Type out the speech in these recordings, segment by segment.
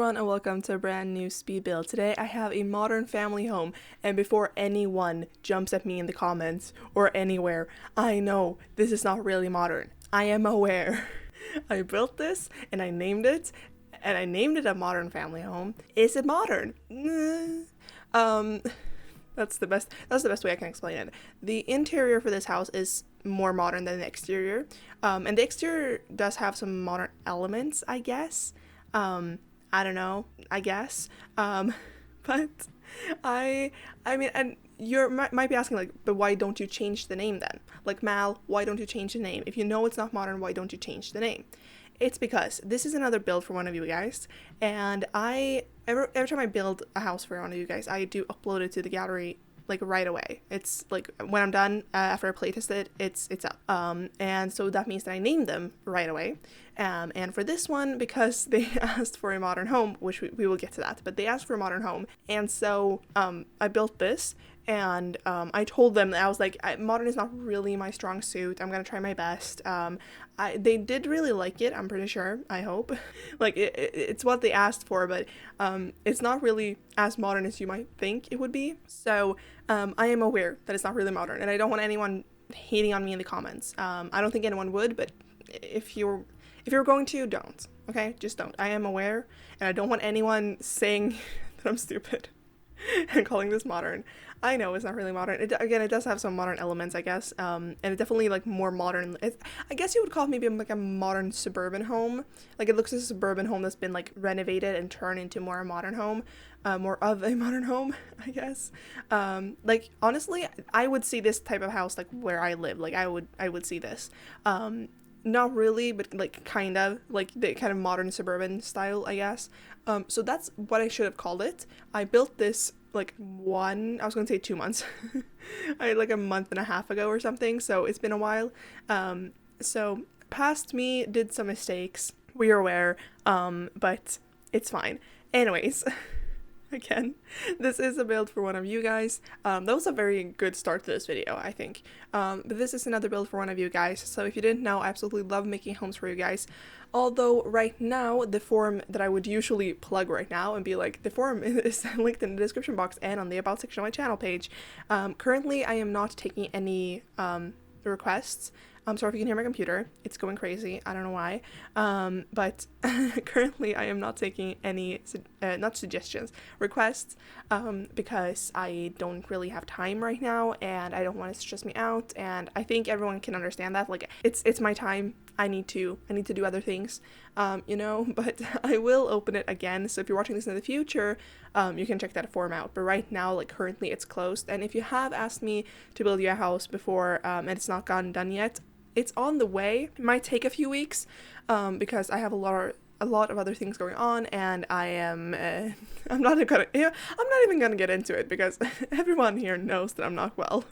everyone and welcome to a brand new speed build. Today I have a modern family home, and before anyone jumps at me in the comments or anywhere, I know this is not really modern. I am aware. I built this and I named it a modern family home. Is it modern? That's the best way I can explain it. The interior for this house is more modern than the exterior. And the exterior does have some modern elements, I guess. I don't know, I guess. But I mean, and might be asking, like, but why don't you change the name then? Like, Mal, why don't you change the name? If you know it's not modern, why don't you change the name? It's because this is another build for one of you guys, and every time I build a house for one of you guys, I do upload it to the gallery like right away. It's like when I'm done, after I playtest it, it's up. And so that means that I named them right away. And for this one, because they asked for a modern home, which we will get to that, but they asked for a modern home, and so I built this. And I told them that I was like, modern is not really my strong suit. I'm gonna try my best. They did really like it, I'm pretty sure. I hope. Like, it's what they asked for, but it's not really as modern as you might think it would be. So I am aware that it's not really modern, and I don't want anyone hating on me in the comments. I don't think anyone would, but if you're going to, don't. Okay, just don't. I am aware, and I don't want anyone saying that I'm stupid and calling this modern. I know it's not really modern. It does have some modern elements, I guess, and it definitely, like, more modern. I guess you would call it maybe like a modern suburban home. Like, it looks like a suburban home that's been, like, renovated and turned into more a modern home, more of a modern home, I guess. Like, honestly, I would see this type of house, like, where I live. Like, I would see this. Not really, but, like, kind of, like, the kind of modern suburban style, I guess. So that's what I should have called it. I built this, like, I was gonna say 2 months. Like a month and a half ago or something, so it's been a while. So past me did some mistakes. We are aware, but it's fine. Anyways. Again, this is a build for one of you guys. That was a very good start to this video, I think. But this is another build for one of you guys. So if you didn't know, I absolutely love making homes for you guys. Although right now, the forum that I would usually plug right now and be like, the forum is linked in the description box and on the about section of my channel page. Currently, I am not taking any requests. I'm sorry if you can hear my computer. It's going crazy. I don't know why. But currently I am not taking any, not suggestions, requests, because I don't really have time right now, and I don't want it to stress me out, and I think everyone can understand that. Like, it's my time. I need to do other things, but I will open it again. So if you're watching this in the future, you can check that forum out. But right now, like, currently it's closed. And if you have asked me to build you a house before, and it's not gotten done yet, it's on the way. It might take a few weeks, because I have a lot of other things going on, and I am, I'm not even gonna get into it because everyone here knows that I'm not well.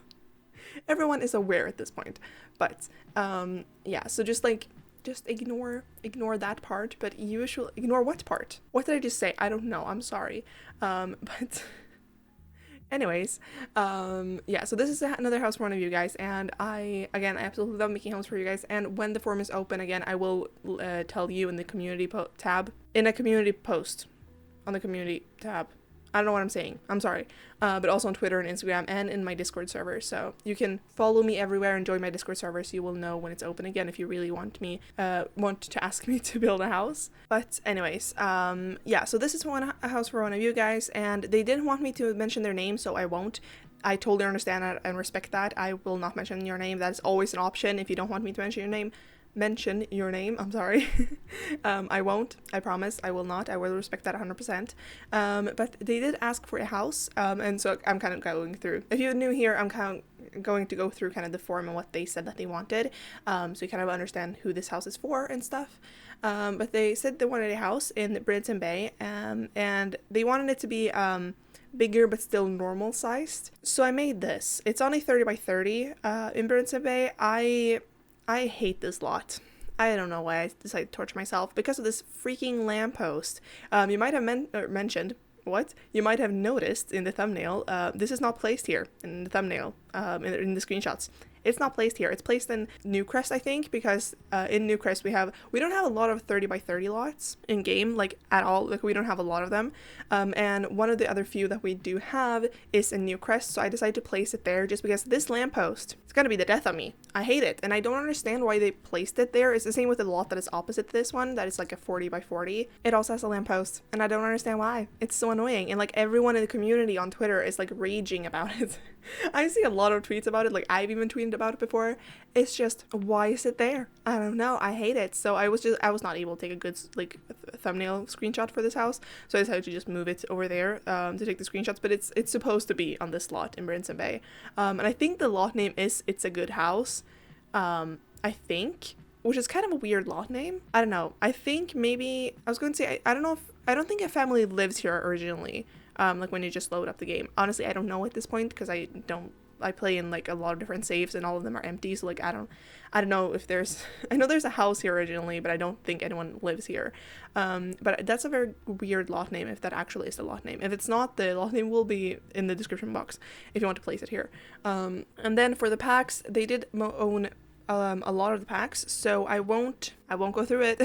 Everyone is aware at this point, but, yeah, so just ignore that part, but ignore what part? What did I just say? I don't know, I'm sorry, but anyways, yeah, so this is another house for one of you guys, and I absolutely love making homes for you guys, and when the forum is open again, I will tell you in the community tab, in a community post, on the community tab. I don't know what I'm saying, I'm sorry, but also on Twitter and Instagram and in my Discord server, so you can follow me everywhere and join my Discord server so you will know when it's open again if you really want to ask me to build a house. But anyways, yeah, so this is a house for one of you guys, and they didn't want me to mention their name, so I won't. I totally understand that and respect that. I will not mention your name. That is always an option. If you don't want me to mention your name, I'm sorry. I won't, I promise, I will not. I will respect that 100%. But they did ask for a house, and so I'm kind of going through. If you're new here, I'm kind of going to go through kind of the form and what they said that they wanted, so you kind of understand who this house is for and stuff. But they said they wanted a house in Brindleton Bay, and they wanted it to be bigger but still normal sized. So I made this. It's only 30 by 30 in Brindleton Bay. I hate this lot. I don't know why I decided to torture myself because of this freaking lamppost. You might have mentioned, what? You might have noticed in the thumbnail, this is not placed here in the thumbnail, in the screenshots. It's not placed here. It's placed in Newcrest, I think, because in Newcrest we don't have a lot of 30 by 30 lots in game, like at all. Like we don't have a lot of them. And one of the other few that we do have is in Newcrest, so I decided to place it there just because this lamppost, it's gonna be the death of me. I hate it, and I don't understand why they placed it there. It's the same with the lot that is opposite to this one, that is like a 40 by 40. It also has a lamppost, and I don't understand why. It's so annoying, and like everyone in the community on Twitter is like raging about it. I see a lot of tweets about it, like I've even tweeted about it before. It's just, why is it there? I don't know, I hate it. So I was not able to take a good like thumbnail screenshot for this house, so I decided to just move it over there to take the screenshots. But it's supposed to be on this lot in Brindleton Bay, and I think the lot name is It's a Good House, I think, which is kind of a weird lot name. I don't know, I think maybe I was going to say I don't know, if I don't think a family lives here originally, like when you just load up the game. Honestly, I don't know at this point, because I play in like a lot of different saves and all of them are empty, so like I don't know if there's I know there's a house here originally, but I don't think anyone lives here. But that's a very weird lot name, if that actually is the lot name. If it's not, the lot name will be in the description box if you want to place it here. And then for the packs, they did own a lot of the packs, so I won't go through it.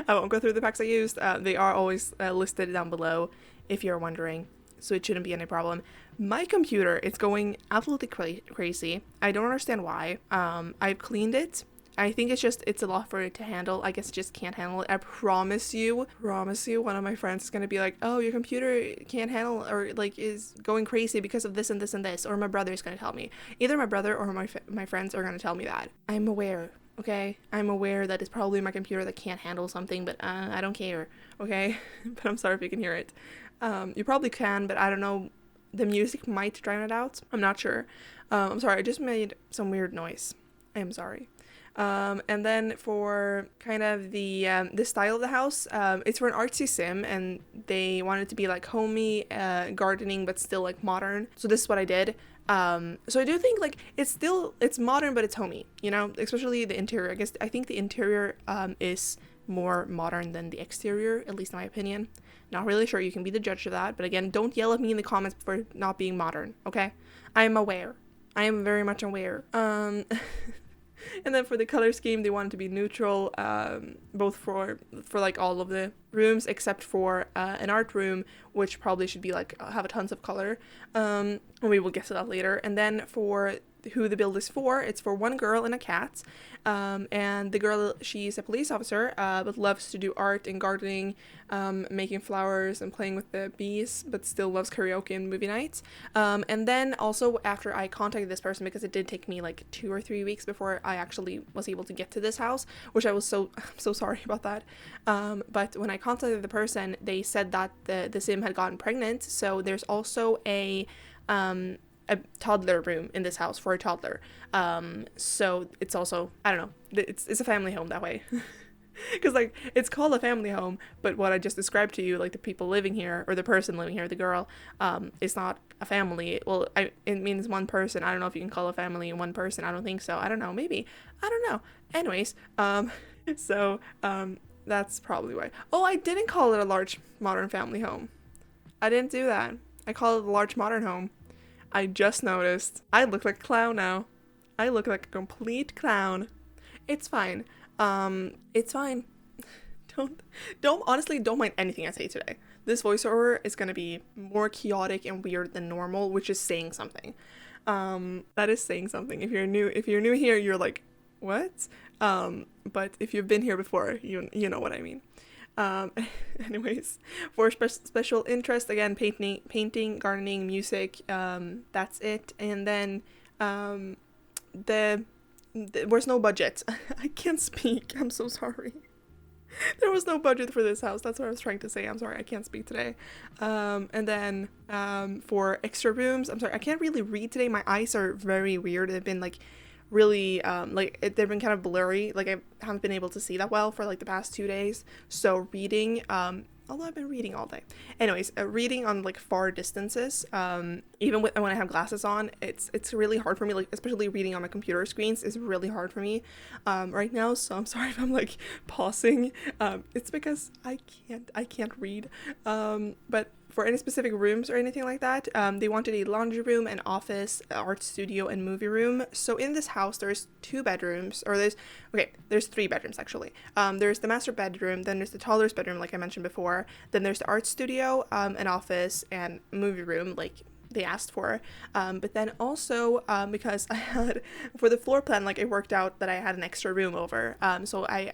I won't go through the packs I used. They are always listed down below if you're wondering, so it shouldn't be any problem. My computer is going absolutely crazy. I don't understand why. I've cleaned it. I think it's a lot for it to handle. I guess it just can't handle it. I promise you, one of my friends is gonna be like, oh, your computer can't handle, or like is going crazy because of this and this and this, or my brother is gonna tell me. Either my brother or my friends are gonna tell me that. I'm aware. Okay, I'm aware that it's probably my computer that can't handle something, but I don't care, okay? But I'm sorry if you can hear it. You probably can, but I don't know. The music might drown it out. I'm not sure. I'm sorry, I just made some weird noise. I am sorry. And then for kind of the style of the house, it's for an artsy sim, and they wanted it to be like homey, gardening, but still like modern. So this is what I did. So I do think like it's modern, but it's homey, you know, especially the interior. I think the interior is more modern than the exterior, at least in my opinion. Not really sure, you can be the judge of that, but again, don't yell at me in the comments for not being modern, okay? I am aware. I am very much aware. And then for the color scheme, they wanted to be neutral, both for like all of the rooms except for an art room, which probably should be like have a tons of color. And we will get to that later. And then for who the build is for, it's for one girl and a cat. And the girl, she's a police officer, but loves to do art and gardening, making flowers and playing with the bees, but still loves karaoke and movie nights. And then also after I contacted this person, because it did take me like 2 or 3 weeks before I actually was able to get to this house, which I'm so sorry about that. But when I contacted the person, they said that the sim had gotten pregnant, so there's also a toddler room in this house for a toddler. So it's also, I don't know, it's a family home that way. Because like it's called a family home, but what I just described to you, like the people living here, or the person living here, the girl, is not a family. Well, it means one person. I don't know if you can call a family one person. I don't think so. I don't know, maybe, I don't know. Anyways, so that's probably why. Oh, I didn't call it a large modern family home. I didn't do that. I called it a large modern home. I just noticed. I look like a clown now. I look like a complete clown. It's fine. It's fine. Don't mind anything I say today. This voiceover is gonna be more chaotic and weird than normal, which is saying something. That is saying something. If you're new here, you're like, what? But if you've been here before, you know what I mean. Anyways, for special interest, again, painting, gardening, music, that's it. And then there was no budget. I can't speak, I'm so sorry. There was no budget for this house. That's what I was trying to say. I'm sorry, I can't speak today. And then for extra rooms, I'm sorry, I can't really read today. My eyes are very weird. They've been like really they've been kind of blurry. Like I haven't been able to see that well for like the past 2 days. So reading, although I've been reading all day. Anyways, reading on like far distances, even when I have glasses on, it's really hard for me, like especially reading on my computer screens is really hard for me right now. So I'm sorry if I'm like pausing. It's because I can't read. But for any specific rooms or anything like that. They wanted a laundry room, an office, art studio, and movie room. So in this house, there's 2 bedrooms, or there's 3 bedrooms actually. There's the master bedroom, then there's the toddler's bedroom, like I mentioned before. Then there's the art studio, an office, and movie room, like they asked for. But then also, because I had, for the floor plan, like it worked out that I had an extra room over. So I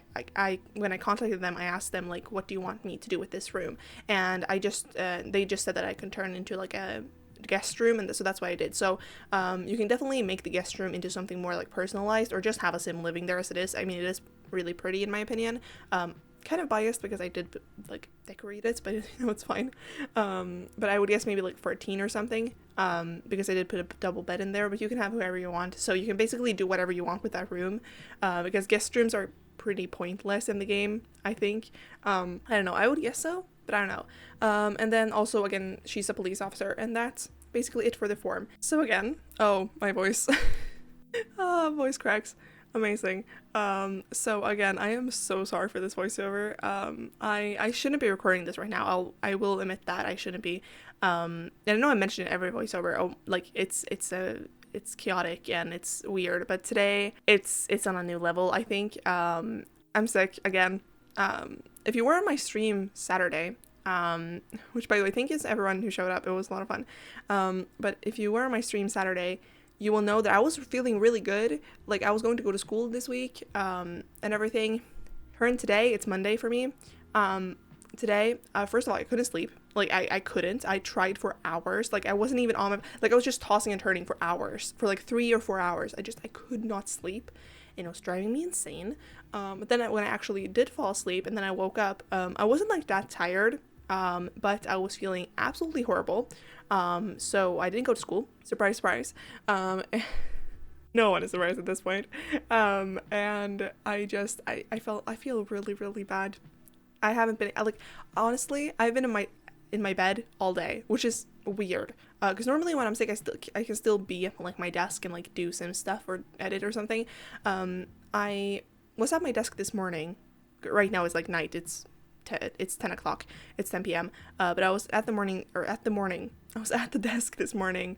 when I contacted them, I asked them like, what do you want me to do with this room? And they just said that I can turn into like a guest room, and so that's what I did. So you can definitely make the guest room into something more like personalized, or just have a sim living there as it is. I mean, it is really pretty in my opinion. Kind of biased because I did like decorate it, but it's fine. But I would guess maybe like 14 or something, because I did put a double bed in there, but you can have whoever you want. So you can basically do whatever you want with that room, because guest rooms are pretty pointless in the game, I think. I don't know, I would guess so, but I don't know. And then also, again, she's a police officer, and that's basically it for the form. So again, oh, my voice. Voice cracks. Amazing. So again, I am so sorry for this voiceover. I shouldn't be recording this right now. I will admit that I shouldn't be. And I know I mentioned every voiceover. Oh, like it's chaotic and it's weird, but today it's on a new level, I think. I'm sick again. If you were on my stream Saturday, which by the way, thank you to everyone who showed up. It was a lot of fun. But if you were on my stream Saturday, you will know that I was feeling really good. Like, I was going to go to school this week, and everything. Today, it's Monday for me. Today, first of all, I couldn't sleep. Like, I couldn't. I tried for hours. Like, I wasn't even on my, like, I was just tossing and turning for hours. For like 3 or 4 hours. I could not sleep. And it was driving me insane. But then when I actually did fall asleep, and then I woke up, I wasn't like that tired. But I was feeling absolutely horrible. So I didn't go to school. Surprise, surprise. No one is surprised at this point. And I feel really, really bad. I haven't been, like, honestly, I've been in my bed all day, which is weird. Because normally when I'm sick, I can still be at like my desk and like do some stuff or edit or something. I was at my desk this morning. Right now it's like night. It's 10 o'clock. It's 10 p.m. But I was at the desk this morning,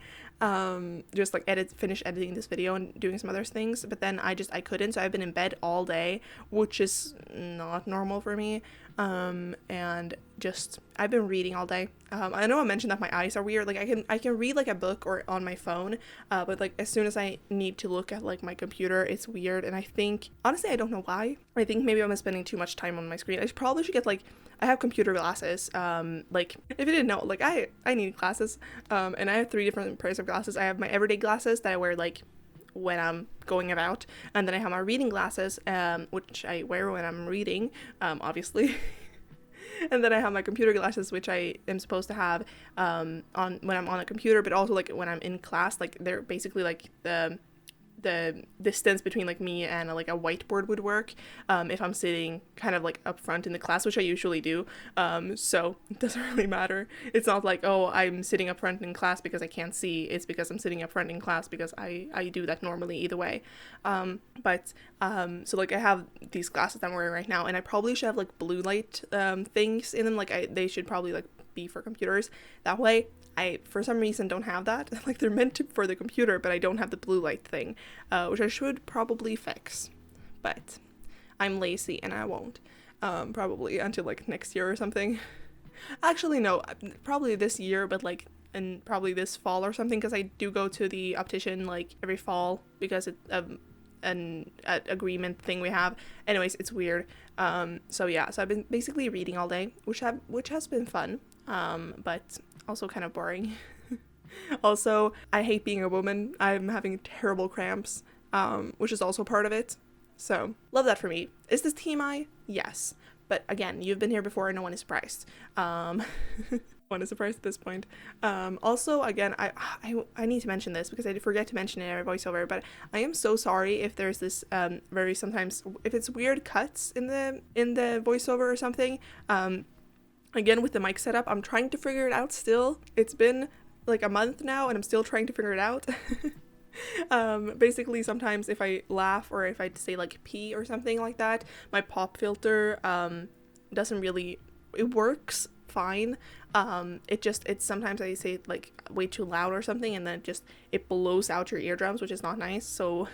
just like finish editing this video and doing some other things. But then I couldn't. So I've been in bed all day, which is not normal for me. And just, I've been reading all day. I know I mentioned that my eyes are weird. Like I can read like a book or on my phone, but like as soon as I need to look at like my computer, it's weird. And I think, honestly, I don't know why. I think maybe I'm spending too much time on my screen. I probably should get like, I have computer glasses. Like if you didn't know, like I need glasses. And I have 3 different pairs of glasses. I have my everyday glasses that I wear like when I'm going about, and then I have my reading glasses, which I wear when I'm reading, obviously. And then I have my computer glasses, which I am supposed to have on when I'm on a computer, but also like when I'm in class. Like they're basically like the distance between like me and like a whiteboard would work if I'm sitting kind of like up front in the class, which I usually do. So it doesn't really matter. It's not like, oh, I'm sitting up front in class because I can't see. It's because I'm sitting up front in class because I do that normally either way. But so like I have these glasses that I'm wearing right now, and I probably should have like blue light things in them. Like they should probably like be for computers. That way I, for some reason, don't have that. Like, they're meant to for the computer, but I don't have the blue light thing, which I should probably fix. But I'm lazy and I won't. Probably until, like, next year or something. Actually, no, probably this year, but, like, and probably this fall or something, because I do go to the optician, like, every fall, because it's an agreement thing we have. Anyways, it's weird. So yeah, so I've been basically reading all day, which has been fun, but also kind of boring. Also, I hate being a woman. I'm having terrible cramps, which is also part of it. So, love that for me. Is this TMI? Yes. But again, you've been here before and no one is surprised. No one is surprised at this point. Also, again, I need to mention this because I forget to mention it in every voiceover, but I am so sorry if there's this very sometimes, if it's weird cuts in the voiceover or something. Again, with the mic setup, I'm trying to figure it out still. It's been like a month now and I'm still trying to figure it out. Basically, sometimes if I laugh or if I say like pee or something like that, my pop filter doesn't really, it works fine. It's sometimes I say like way too loud or something, and then it blows out your eardrums, which is not nice. So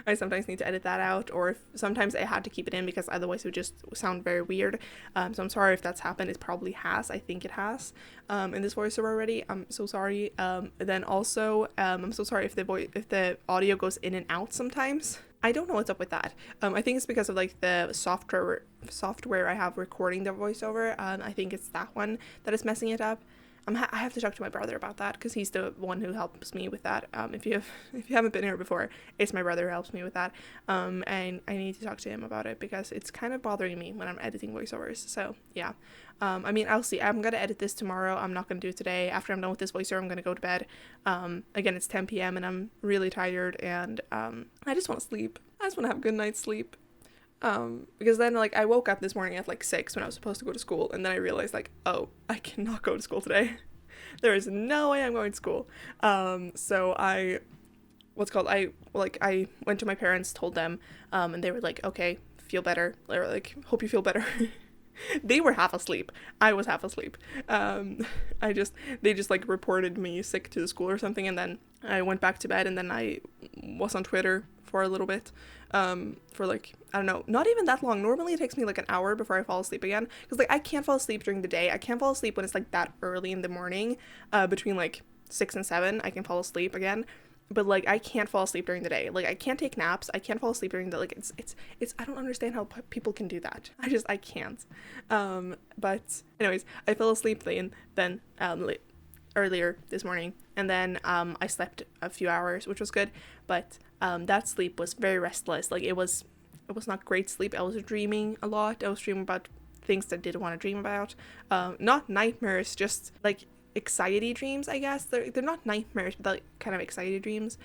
I sometimes need to edit that out, or if sometimes I had to keep it in because otherwise it would just sound very weird. So I'm sorry if that's happened. It probably has. I think it has in this voiceover already. I'm so sorry. Then also I'm so sorry if the audio goes in and out sometimes. I don't know what's up with that. I think it's because of like the software I have recording the voiceover. I think it's that one that is messing it up. I have to talk to my brother about that because he's the one who helps me with that. If you haven't been here before, it's my brother who helps me with that. And I need to talk to him about it because it's kind of bothering me when I'm editing voiceovers. So yeah. I mean, I'll see. I'm gonna edit this tomorrow. I'm not gonna do it today. After I'm done with this voiceover, I'm gonna go to bed. Again, it's 10 p.m. and I'm really tired, and I just want to sleep. I just want to have a good night's sleep. Because then like I woke up this morning at like 6 when I was supposed to go to school, and then I realized like, oh, I cannot go to school today. There is no way I'm going to school. So I went to my parents, told them, and they were like, okay, feel better, or like, hope you feel better. They were half asleep. I was half asleep. They just like reported me sick to the school or something, and then I went back to bed, and then I was on Twitter for a little bit, for like, I don't know, not even that long. Normally it takes me like an hour before I fall asleep again, because like I can't fall asleep during the day. I can't fall asleep when it's like that early in the morning, between like 6 and 7 I can fall asleep again, but like I can't fall asleep during the day. Like I can't take naps. I can't fall asleep during the, like it's I don't understand how people can do that. I can't. But anyways, I fell asleep then earlier this morning, and then I slept a few hours, which was good, but that sleep was very restless. Like it was not great sleep. I was dreaming a lot. I was dreaming about things that I didn't want to dream about. Not nightmares, just like anxiety dreams, I guess. They're not nightmares, but like kind of anxiety dreams,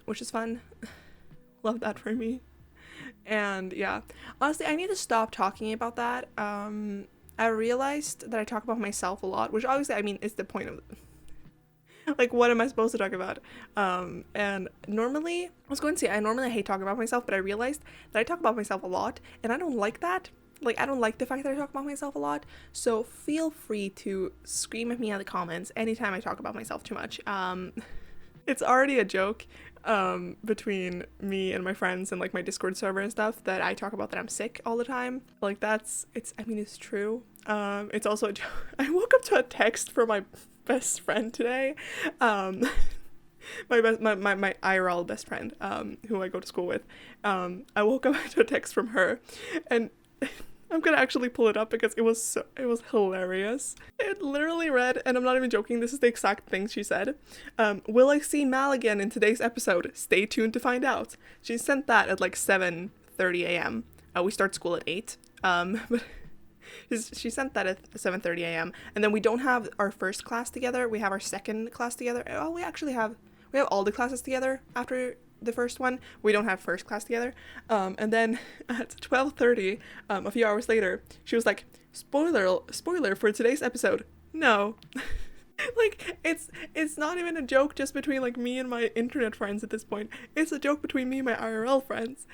which is fun. Love that for me. And yeah, honestly, I need to stop talking about that. I realized that I talk about myself a lot, which obviously, I mean, is the point of like, what am I supposed to talk about? And normally, I normally hate talking about myself, but I realized that I talk about myself a lot, and I don't like that. Like, I don't like the fact that I talk about myself a lot, so feel free to scream at me in the comments anytime I talk about myself too much. It's already a joke, between me and my friends and, like, my Discord server and stuff, that I talk about that I'm sick all the time. Like, it's true. It's also a joke. I woke up to a text from my best friend today, my IRL best friend, who I go to school with. I woke up to a text from her, and I'm gonna actually pull it up because it was hilarious. It literally read, and I'm not even joking, this is the exact thing she said. Will I see Mal again in today's episode? Stay tuned to find out. She sent that at like 7:30 a.m. We start school at 8. But she sent that at 7:30 a.m. and then we don't have our first class together. We have our second class together. Oh, we have all the classes together after the first one. We don't have first class together. And then at 12:30, a few hours later, she was like, spoiler for today's episode. No. Like, it's not even a joke just between like me and my internet friends at this point. It's a joke between me and my IRL friends.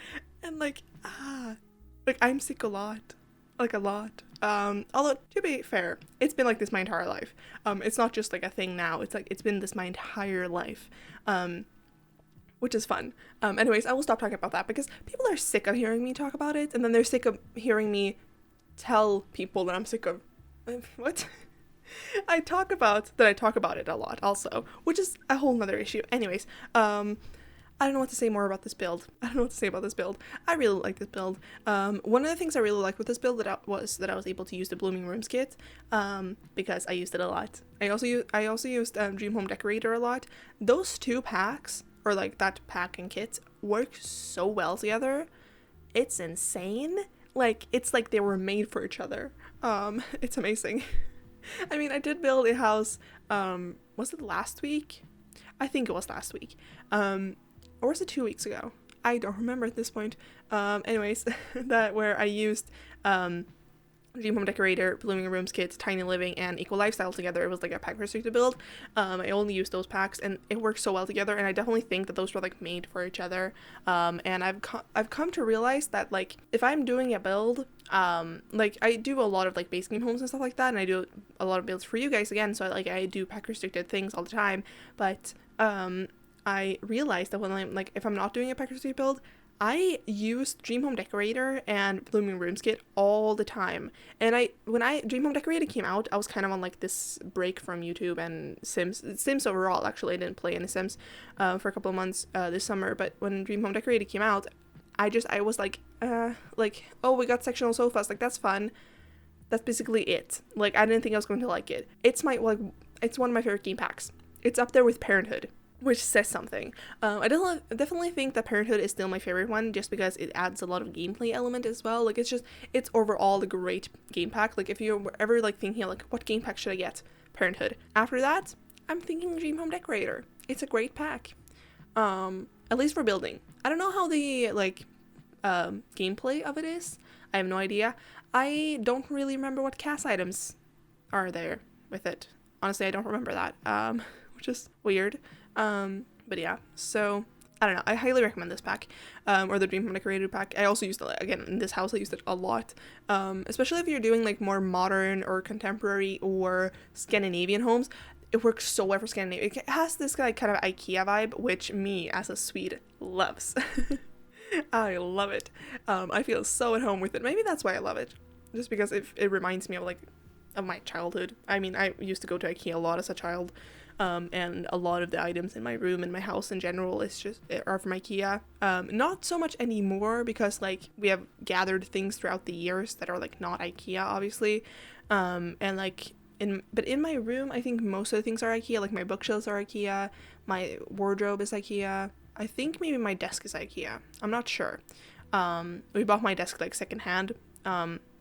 And like I'm sick a lot. Like a lot. Although to be fair, it's been like this my entire life. It's not just like a thing now. It's like it's been this my entire life. Which is fun. Anyways, I will stop talking about that because people are sick of hearing me talk about it, and then they're sick of hearing me tell people that I'm sick of what? I talk about it a lot also, which is a whole nother issue. Anyways, I don't know what to say more about this build. I really like this build. One of the things I really like with this build that I was able to use the Blooming Rooms kit, because I used it a lot. I also used Dream Home Decorator a lot. Those two packs, or like that pack and kit, work so well together. It's insane. Like, it's like they were made for each other. It's amazing. I mean, I did build a house, was it last week? I think it was last week. Or was it 2 weeks ago? I don't remember at this point. Anyways, that where I used Dream Home Decorator, Blooming Rooms Kit, Tiny Living, and Equal Lifestyle together. It was like a pack restricted build. I only used those packs, and it works so well together. And I definitely think that those were like made for each other. And I've come to realize that like if I'm doing a build, like I do a lot of like base game homes and stuff like that, and I do a lot of builds for you guys again. So I do pack restricted things all the time. But I realized that when I'm like if I'm not doing a pack restricted build, I used Dream Home Decorator and Blooming Rooms Kit all the time. And when Dream Home Decorator came out, I was kind of on like this break from YouTube and Sims overall. Actually, I didn't play any Sims for a couple of months this summer. But when Dream Home Decorator came out, I was like, oh, we got sectional sofas. Like, that's fun. That's basically it. Like, I didn't think I was going to like it. It's it's one of my favorite game packs. It's up there with Parenthood, which says something. I definitely think that Parenthood is still my favorite one just because it adds a lot of gameplay element as well. Like, it's overall a great game pack. Like, if you're ever, like, thinking, like, what game pack should I get? Parenthood. After that, I'm thinking Dream Home Decorator. It's a great pack. At least for building. I don't know how the, like, gameplay of it is. I have no idea. I don't really remember what cast items are there with it. Honestly, I don't remember that, which is weird. But yeah, so I don't know. I highly recommend this pack, or the Dream Home Decorated pack. I also used it, again, in this house, I used it a lot, especially if you're doing like more modern or contemporary or Scandinavian homes. It works so well for Scandinavia. It has this like kind of IKEA vibe, which me as a Swede loves. I love it. I feel so at home with it. Maybe that's why I love it, just because it reminds me of like of my childhood. I mean, I used to go to IKEA a lot as a child. And a lot of the items in my room and my house in general are from IKEA. Not so much anymore because like we have gathered things throughout the years that are like not IKEA, obviously. And like but in my room, I think most of the things are IKEA. Like my bookshelves are IKEA, my wardrobe is IKEA. I think maybe my desk is IKEA. I'm not sure. We bought my desk like secondhand.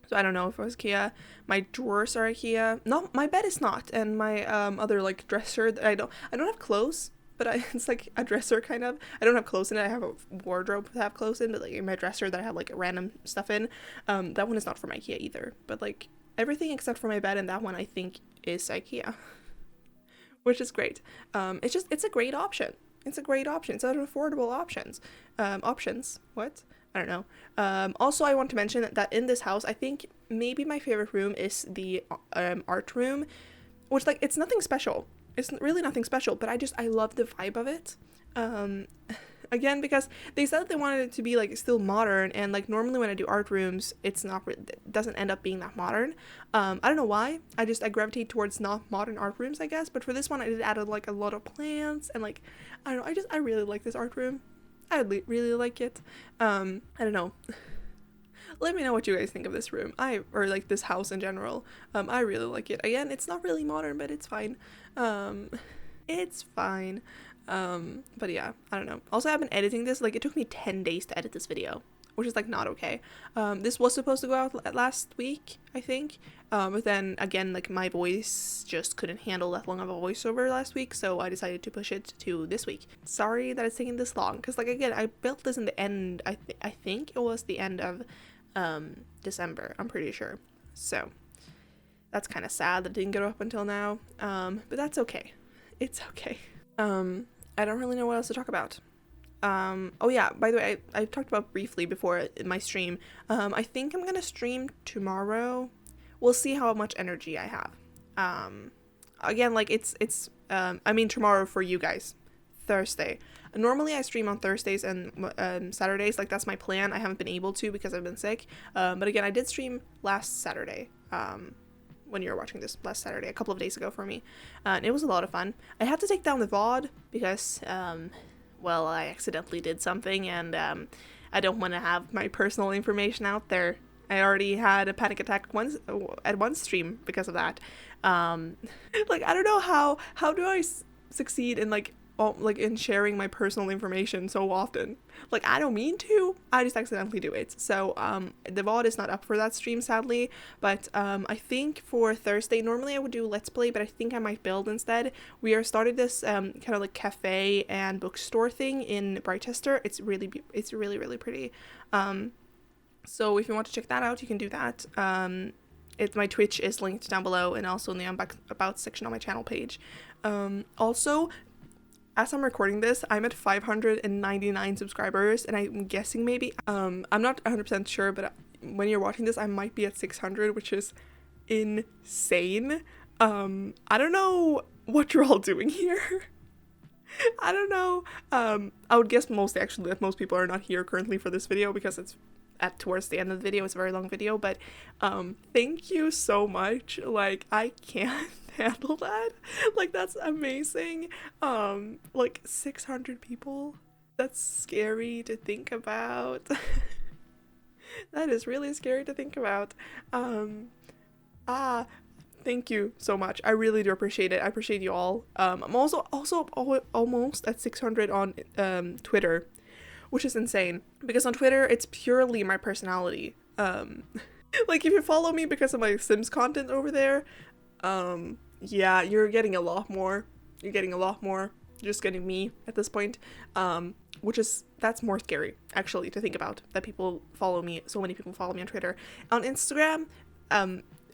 So I don't know if it was IKEA. My drawers are IKEA. No, my bed is not. And my other like dresser that I don't have clothes, but it's like a dresser kind of. I don't have clothes in it. I have a wardrobe to have clothes in, but like my dresser that I have like random stuff in, that one is not from IKEA either. But like everything except for my bed and that one I think is IKEA, which is great. It's a great option. It's a great option. It's an affordable options. What? I don't know. Also, I want to mention that in this house, I think maybe my favorite room is the art room, which like it's nothing special. It's really nothing special, but I love the vibe of it. Again, because they said that they wanted it to be like still modern, and like normally when I do art rooms, it doesn't end up being that modern. I don't know why. I gravitate towards not modern art rooms, I guess. But for this one, I did add like a lot of plants and like I don't know. I really like this art room. I really like it. I don't know. Let me know what you guys think of this room. Or like this house in general. I really like it. Again, it's not really modern, but it's fine. It's fine. But yeah, I don't know. Also, I've been editing this. Like, it took me 10 days to edit this video, which is like not okay. This was supposed to go out last week, I think. But then again, like my voice just couldn't handle that long of a voiceover last week, so I decided to push it to this week. Sorry that it's taking this long, because like again, I built this in the end. I think it was the end of December. I'm pretty sure. So that's kind of sad that it didn't get up until now. But that's okay. It's okay. I don't really know what else to talk about. Oh yeah, by the way, I talked about briefly before in my stream. I think I'm gonna stream tomorrow. We'll see how much energy I have. Again, like it's I mean tomorrow for you guys, Thursday. Normally I stream on Thursdays and Saturdays, like that's my plan. I haven't been able to because I've been sick. But again, I did stream last Saturday. When you were watching this last Saturday, a couple of days ago for me. And it was a lot of fun. I had to take down the VOD because, well, I accidentally did something and I don't want to have my personal information out there. I already had a panic attack at one stream because of that. Like, I don't know how do I succeed in like in sharing my personal information so often. Like, I don't mean to, I just accidentally do it. So the VOD is not up for that stream, sadly, but I think for Thursday, normally I would do Let's Play, but I think I might build instead. We are started this kind of like cafe and bookstore thing in Brightchester. It's really really pretty. So if you want to check that out, you can do that. my Twitch is linked down below, and also in the about section on my channel page. Also, as I'm recording this, I'm at 599 subscribers, and I'm guessing maybe, I'm not 100% sure, but when you're watching this, I might be at 600, which is insane. I don't know what you're all doing here. I don't know. I would guess mostly actually that most people are not here currently for this video because it's towards the end of the video. It's a very long video, but thank you so much. Like, I can't handle that. Like, that's amazing. Like 600 people. That's scary to think about. That is really scary to think about. Thank you so much. I really do appreciate it. I appreciate you all. I'm also almost at 600 on Twitter, which is insane because on Twitter it's purely my personality. Like, if you follow me because of my Sims content over there, yeah, you're getting a lot more. You're getting a lot more. You're just getting me at this point. That's more scary actually to think about, that people follow me. So many people follow me on Twitter. On Instagram,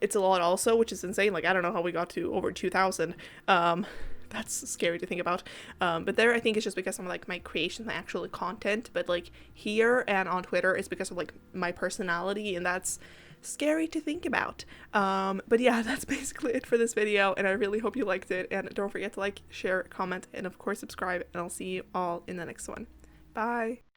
it's a lot also, which is insane. Like, I don't know how we got to over 2,000. That's scary to think about. But there, I think it's just because of like my creation, my actual content. But like here and on Twitter, it's because of like my personality, and that's scary to think about. But yeah, that's basically it for this video, and I really hope you liked it. And don't forget to like, share, comment, and of course subscribe. And I'll see you all in the next one. Bye.